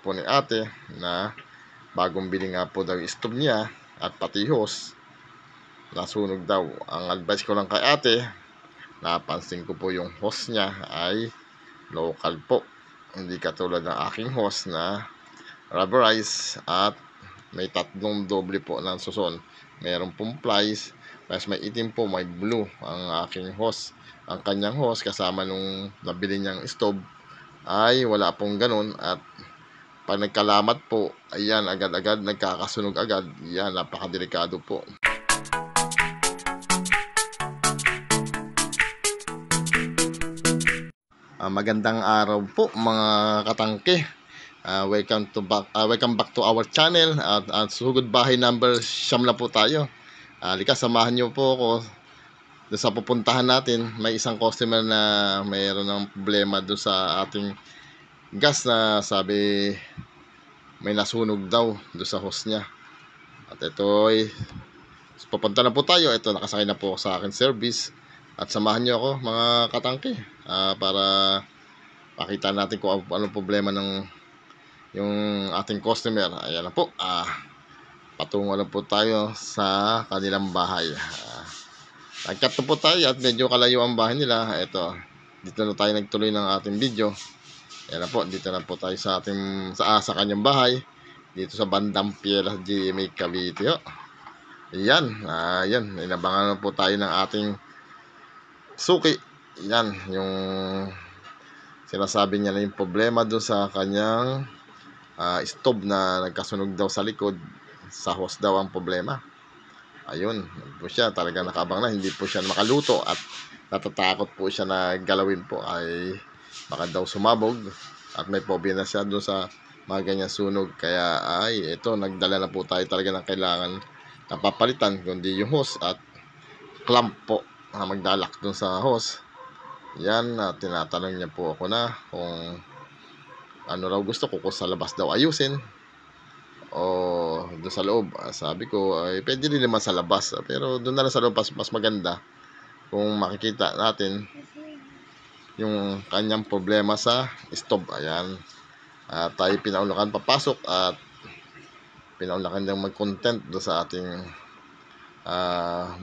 po ni ate na bagong bili nga po daw yung stove niya at pati hose nasunog daw. Ang advice ko lang kay ate, napansin ko po yung hose niya ay local po, hindi katulad ng aking hose na rubberized at may tatlong doble po ng suson. Meron pong plies, mas may itim po, may blue ang aking hose. Ang kanyang hose kasama nung nabili niyang stove ay wala pong ganun, at pag nagkalamat po, ayan, agad-agad nagkakasunog agad. Yan, napakadelikado po. Magandang araw po mga katangke. Welcome back to our channel. At sugod bahay number siyam na po tayo. Halika, samahan niyo po ako doon sa pupuntahan natin. May isang customer na mayroon ng problema doon sa ating gas na sabi may nasunog daw doon sa hose niya. At ito ay pupunta na po tayo. Ito, nakasakay na po ako sa akin service. At samahan niyo ako mga katangke para pakita natin kung anong problema ng yung ating customer. Ayan na po, patungo na po tayo sa kanilang bahay. Nagkat na po tayo at medyo kalayo ang bahay nila. Ito, dito na tayo nagtuloy ng ating video. Ayan na po, dito na po tayo sa ating sa kanyang bahay, dito sa bandang Piedras GMA Cavite. Ayan, ayan, inabangan na po tayo ng ating suki. Yan, yung sinasabi niya na yung problema doon sa kanyang stove na nagkasunog daw sa likod. Sa hose daw ang problema. Ayun, po siya talaga nakabang na, hindi po siya makaluto at natatakot po siya na galawin po ay baka daw sumabog at may phobia na siya doon sa mga ganyan sunog. Kaya ay ito, nagdala na po tayo talaga ng kailangan na papalitan, kundi yung hose at clamp po na magdalak doon sa hose. Yan, tinatanong niya po ako na kung ano raw gusto ko, kung sa labas daw ayusin o doon sa loob. Sabi ko ay pwede rin naman sa labas, pero doon na lang sa loob mas maganda kung makikita natin yung kanyang problema sa stove. Ayan, tayo pinaulakan papasok at pinaulakan niyang mag-content doon sa ating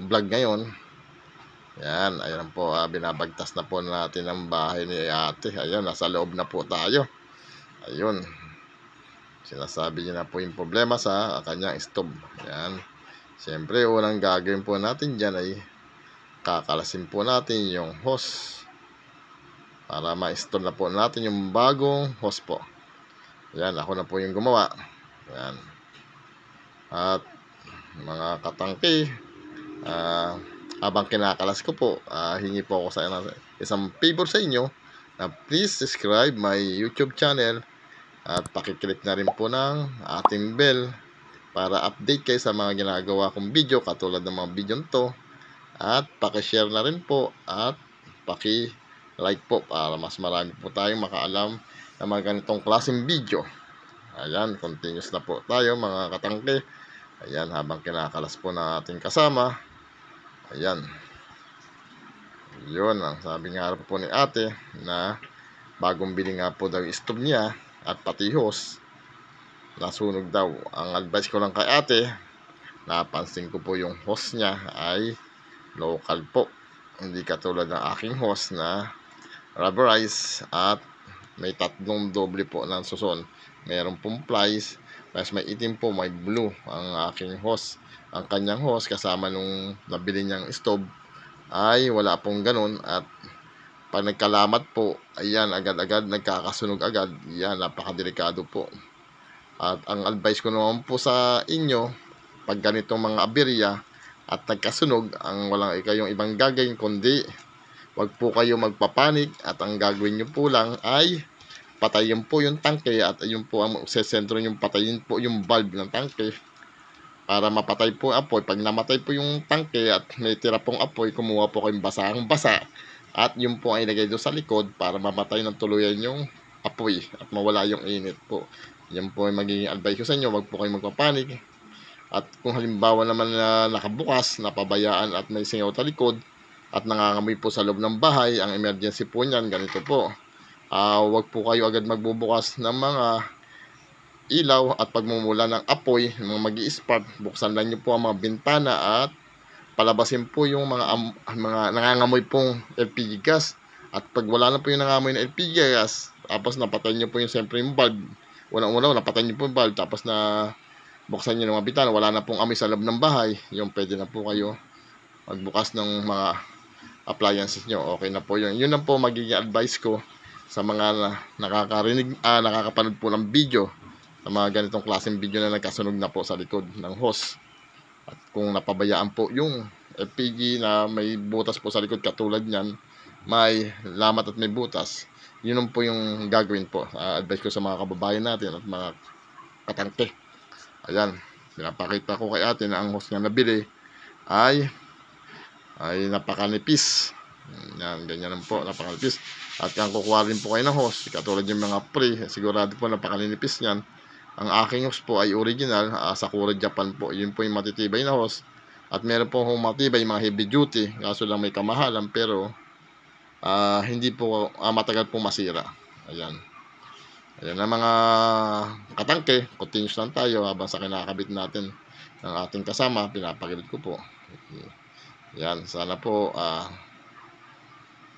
vlog ngayon. Yan, ayan po, binabagtas na po natin ang bahay ni ate. Ayun, nasa loob na po tayo. Ayun, sinasabi niya na po yung problema sa kanyang stove. Yan, siyempre unang gagawin po natin dyan ay kakalasin po natin yung hose para ma-install na po natin yung bagong hose po. Yan, ako na po yung gumawa. Yan, at mga katangke, habang kinakalas ko po, hingi po ako sa isang favor sa inyo na please subscribe my YouTube channel at pakiclick na rin po ng ating bell para update kayo sa mga ginagawa kong video katulad ng mga video to, at pakishare na rin po at paki-like po para mas marami po tayong makaalam ng mga ganitong klaseng video. Ayan, continuous na po tayo mga katangke. Ayan, habang kinakalas po ng ating kasama. Ayan, yun ang sabi nga po ni ate na bagong bili nga po daw yung stove niya at pati hose nasunog daw. Ang advice ko lang kay ate, napansin ko po yung hose niya ay local po, hindi katulad ng aking hose na rubberized at may tatlong doble po ng suson. Meron pong plies, mas may itim po, may blue ang aking hose. Ang kanyang hose kasama nung nabili niyang stove ay wala pong ganun, at pag nagkalamat po, ayan, agad-agad nagkakasunog agad. Yan, napakadelikado po. At ang advice ko naman po sa inyo, pag ganitong mga aberya at nagkasunog, ang walang kayong ibang gagawin kundi wag po kayo magpapanik, at ang gagawin nyo po lang ay patayin po yung tangke, at yun po ang sesentro yung patayin po yung valve ng tangke para mapatay po ang apoy. Pag namatay po yung tangke at may tira pong apoy, kumuha po kayong basahang basa at yun po ay ilagay doon sa likod para mamatay ng tuluyan yung apoy at mawala yung init po. Yan po ay magiging advice ko sa inyo, wag po kayong magpapanik. At kung halimbawa naman na nakabukas, napabayaan at may singaw sa likod at nangangamoy po sa loob ng bahay, ang emergency po niyan, ganito po. Wag po kayo agad magbubukas ng mga ilaw at pagmumula ng apoy, mga magi-spark, buksan lang niyo po ang mga bintana at palabasin po yung mga nangangamoy pong LPG gas. At pag wala na po yung nangangamoy na LPG gas, tapos napatay niyo po yung siyempre yung bulb. Unang-una, napatay niyo po yung bulb, tapos na buksan niyo ng mga bintana, wala na pong amoy sa loob ng bahay, yung pwede na po kayo magbukas ng mga appliances nyo. Okay na po yun. Yun lang po magiging advice ko sa mga nakakapanood po ng video, sa mga ganitong klaseng video na nagkasunog na po sa likod ng hose. At kung napabayaan po yung LPG na may butas po sa likod katulad niyan, may lamat at may butas, yun po yung gagawin po. Advice ko sa mga kababayan natin at mga katangke. Ayan, pinapakita ko kay ate na ang hose nga nabili ay napakanipis. Yan, ganyan lang po, napakanipis. At kung kukuha rin po kayo ng hose, katulad yung mga pre, sigurado po napakanipis yan. Ang aking hose po ay original, Sakura Japan po. Yun po yung matitibay na hose. At meron po akong matibay, mga heavy duty, kaso lang may kamahalan, pero hindi po matagal po masira. Ayan. Ayan na mga katangke, continuous lang tayo habang sa kinakabit natin ng ating kasama, pinapagilid ko po. Yan, sana po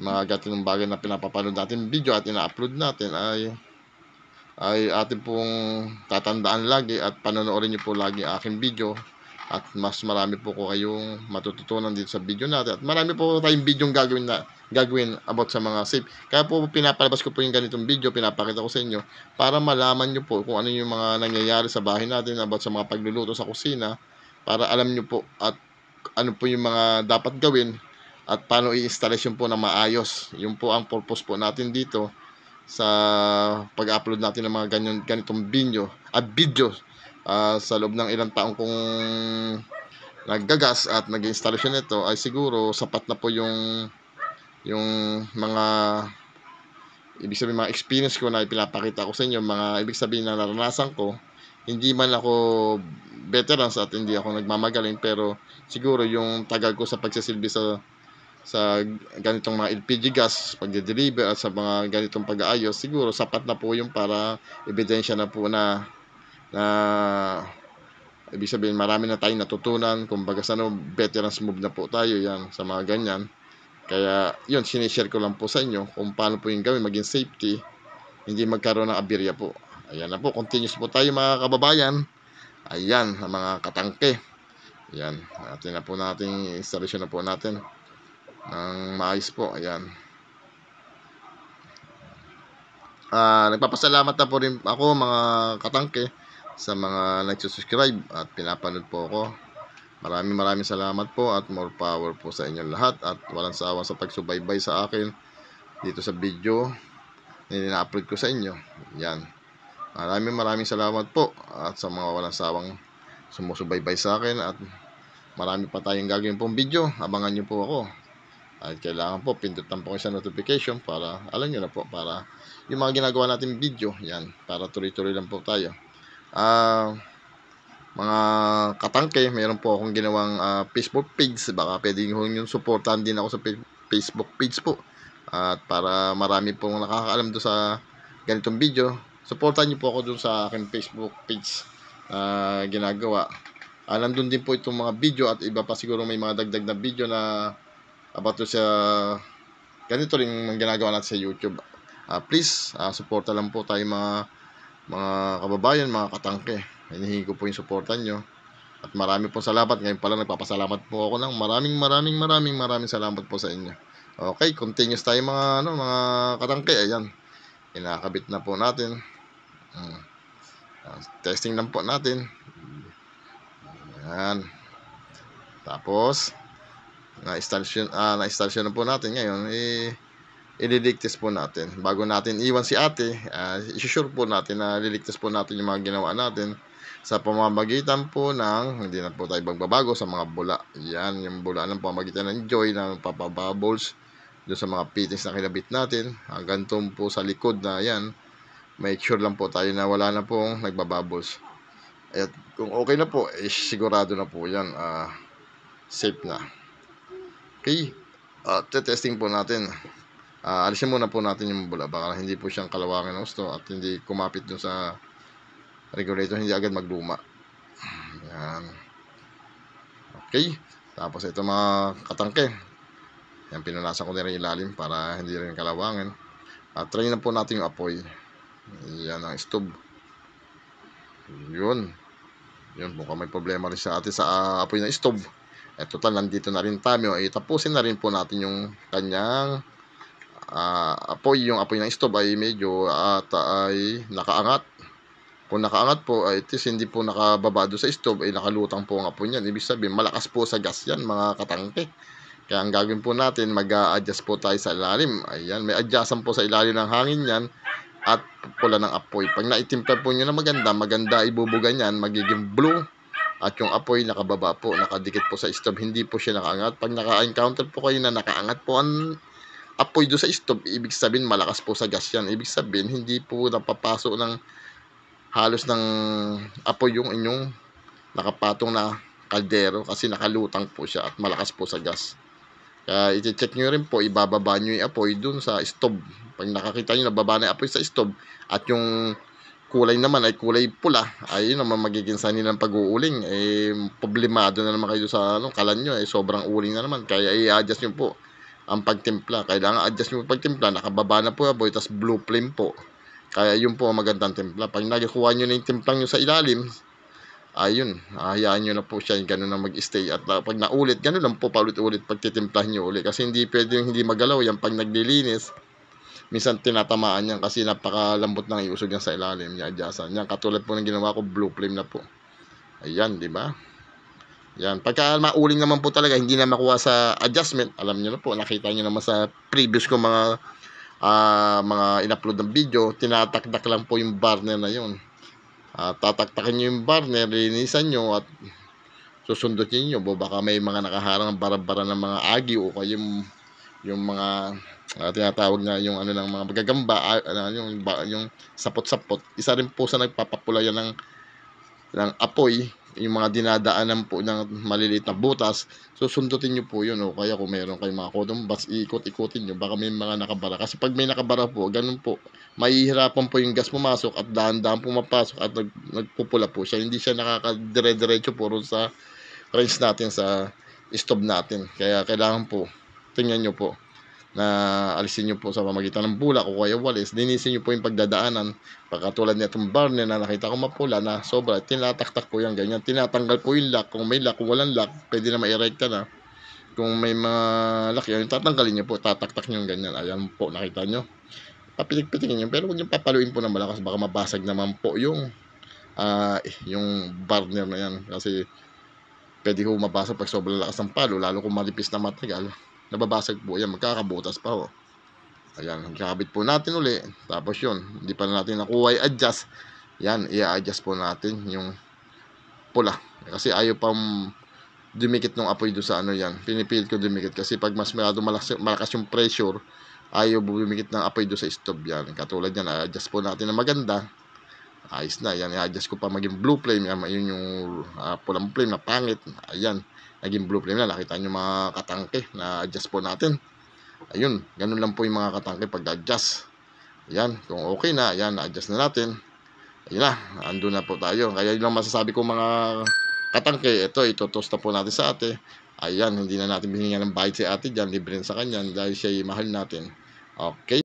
mga ganitong bagay na pinapapanood natin video at ina-upload natin ay atin pong tatandaan lagi at panonoodin niyo po lagi aking video at mas marami po ko kayong matututunan dito sa video natin at marami po tayong video gagawin about sa mga safe. Kaya po pinapalabas ko po yung ganitong video, pinapakita ko sa inyo para malaman niyo po kung ano yung mga nangyayari sa bahay natin about sa mga pagluluto sa kusina, para alam niyo po at ano po yung mga dapat gawin at paano i-installation po na maayos. Yun po ang purpose po natin dito sa pag-upload natin ng mga ganitong video sa loob ng ilang taong kong naggagas at nag-installation nito, ay siguro sapat na po yung mga ibig sabihin mga experience ko na ipinapakita ko sa inyo, mga ibig sabihin na naranasan ko. Hindi man ako veterans at hindi ako nagmamagaling, pero siguro yung tagal ko sa pagsisilbi sa ganitong mga LPG gas, pagde-deliver at sa mga ganitong pag-aayos, siguro sapat na po yung para ebidensya na po na ibig sabihin marami na tayong natutunan, kumbaga sa veterans move na po tayo yan sa mga ganyan. Kaya yun, sinishare ko lang po sa inyo kung paano po yung gawin maging safety, hindi magkaroon ng aberya po. Ayan na po, continuous po tayo mga kababayan. Ayan, mga katangke. Ayan, natin na po nating installation na po natin ng maayos po. Ayan. Nagpapasalamat na po rin ako mga katangke sa mga nagsusubscribe at pinapanood po ako. Maraming salamat po at more power po sa inyong lahat at walang sawang sa pagsubaybay sa akin dito sa video na ina-upload ko sa inyo. Yan. Maraming salamat po at sa mga walang sawang sumusubaybay sa akin at marami pa tayong gagawin pong video. Abangan nyo po ako. At kailangan po pindutan po kayo sa notification para alam nyo na po, para yung mga ginagawa natin video, yan, para tuloy-tuloy lang po tayo. Mga katangke, meron po akong ginawang Facebook page. Baka pwede nyo yung supportan din ako sa Facebook page po. At para marami pong nakakaalam doon sa ganitong video, supportan nyo po ako doon sa aking Facebook page na ginagawa. Nandun din po itong mga video at iba pa siguro may mga dagdag na video na about to sa ganito rin ang ginagawa natin sa YouTube. Please, supporta lang po tayo mga kababayan, mga katangke. Hinihingi ko po yung supportan nyo. At marami pong salamat. Ngayon pala nagpapasalamat po ako ng maraming salamat po sa inyo. Okay, continuous tayo mga katangke. Ayan. Kinakabit na po natin. Testing lang po natin. Ayan. Tapos na-installation na po natin ngayon. I-liligtas po natin. Bago natin iwan si ate, i-sure po natin na liligtas po natin yung mga ginawa natin sa pamamagitan po ng, hindi na po tayo magbabago sa mga bula. Yan, yung bula ng pamamagitan ng joy na papabubbles doon sa mga fittings na kinabit natin. Hanggang po sa likod na yan, make sure lang po tayo na wala na pong nagbabubbles. At kung okay na po, sigurado na po yan. Safe na. Okay, testing po natin. Alisin muna po natin yung bula, baka hindi po siyang kalawangin ng gusto at hindi kumapit dun sa regulator, hindi agad magluma. Yan. Okay. Tapos ito mga katangke. Yan, pinunasan ko na rin ilalim para hindi rin kalawangin. At try na po natin yung apoy. Yan ang stove. Yun. Yun, mukhang may problema rin sa atin sa apoy ng stove. Total, nandito na rin tayo. Tapusin na rin po natin yung kanyang apoy. Yung apoy ng stove ay medyo ay nakaangat. Kung nakaangat po, ay hindi po nakababa doon sa stove, ay nakalutang po ang apoy niyan. Ibig sabihin, malakas po sa gas yan, mga katangke. Kaya ang gagawin po natin, mag-a-adjust po tayo sa ilalim. Ayan, may adjustan po sa ilalim ng hangin yan at pula ng apoy. Pag naitimpla po nyo na maganda ibubuga niyan, magiging blue. At yung apoy nakababa po, nakadikit po sa stove, hindi po siya nakaangat. Pag naka-encounter po kayo na nakaangat po ang apoy do sa stove, ibig sabihin malakas po sa gas yan. Ibig sabihin, hindi po napapasok ng halos ng apoy yung inyong nakapatong na kaldero kasi nakalutang po siya at malakas po sa gas. Kaya i-check nyo rin po, ibababa nyo yung apoy dun sa stove. Pag nakakita nyo nababa na yung apoy sa stove at yung kulay naman ay kulay pula, ay yun naman magiging sanhi ng pag-uuling. Problemado na naman kayo sa kalan nyo, sobrang uling na naman. Kaya i-adjust nyo po ang pagtimpla. Kailangan adjust nyo po pagtimpla, nakababa na po yung apoy, tas blue flame po. Kaya yun po ang magandang timpla. Pag nagkuha nyo na yung timplang nyo sa ilalim, ayun, hayaan nyo na po siya, ganun na mag-stay. At pag naulit, ganun lang po paulit-ulit pagtitimplahan nyo ulit. Kasi hindi pwede yung hindi magalaw yan pag naglilinis. Minsan tinatamaan yan kasi napakalambot ng iusog yan sa ilalim. I-adjustan yan. Katulad po ng ginawa ko, blue flame na po. Ayan, di ba? Yan. Pagka mauling naman po talaga, hindi na makuha sa adjustment, alam nyo na po, nakita nyo naman sa previous ko mga in-upload ng video, tinatakdak lang po yung burner na yun. Tataktakin nyo yung burner, linisan nyo at susundutin nyo. Baka may mga nakaharang bara-bara ng mga agi o kaya yung mga tinatawag na yung ano ng mga magagamba, yung sapot-sapot. Isa rin po sa nagpapapula yan ng apoy, yung mga dinadaanan po ng maliliit na butas, susundutin nyo po yun. O kaya kung meron kayong mga kodombas, iikot-ikotin nyo, baka may mga nakabara. Kasi pag may nakabara po, ganun po, mahihirapan po yung gas pumasok at dahan-dahan pumapasok at nagpupula po siya. Hindi siya nakakadire-diretso po sa range natin sa stove natin. Kaya kailangan po, tingnan nyo po, na alisin nyo po sa pamagitan ng bulak o kaya walis, linisin nyo po yung pagdadaanan. Pagkatulad nitong burner na nakita ko mapula na sobra, tinataktak po yan ganyan, tinatanggal po yung lock. Kung may lock, kung walang lock, pwede na ma-erecta na. Kung may mga lock yun, tatanggalin nyo po, tataktak nyo ganyan. Ayan po, nakita nyo, papitik-pitingin nyo, pero huwag nyo papaluin po ng malakas, baka mabasag naman po yung burner na yan. Kasi pwede ho mabasag pag sobrang lakas ng palo, lalo kung malipis na matagal, nababasag po yan, magkakabutas pa ho. Ayan, kakabit po natin uli. Tapos yun, hindi pa natin nakuha i-adjust. Yan, i-adjust po natin yung pula. Kasi ayaw pang dumikit ng apoy doon sa ano yan. Pinipilit ko dumikit kasi pag mas malakas yung pressure, ayaw dumikit ng apoy doon sa stove yan. Katulad yan, i-adjust po natin na maganda. Ayos na, yan, i-adjust ko pa maging blue flame. Yun yung pulang flame na pangit. Ayan, naging blue flame na. Nakita nyo mga katangke na adjust po natin. Ayun, ganun lang po yung mga katangke pag-adjust. Ayan, kung okay na, ayan, na-adjust na natin. Ayun na, andun na po tayo. Kaya yun lang masasabi ko mga katangke. Ito, itutoast na po natin sa ate. Ayan, hindi na natin bihingan ng bayad si ate dyan. Libre sa kanya dahil siya mahal natin. Okay.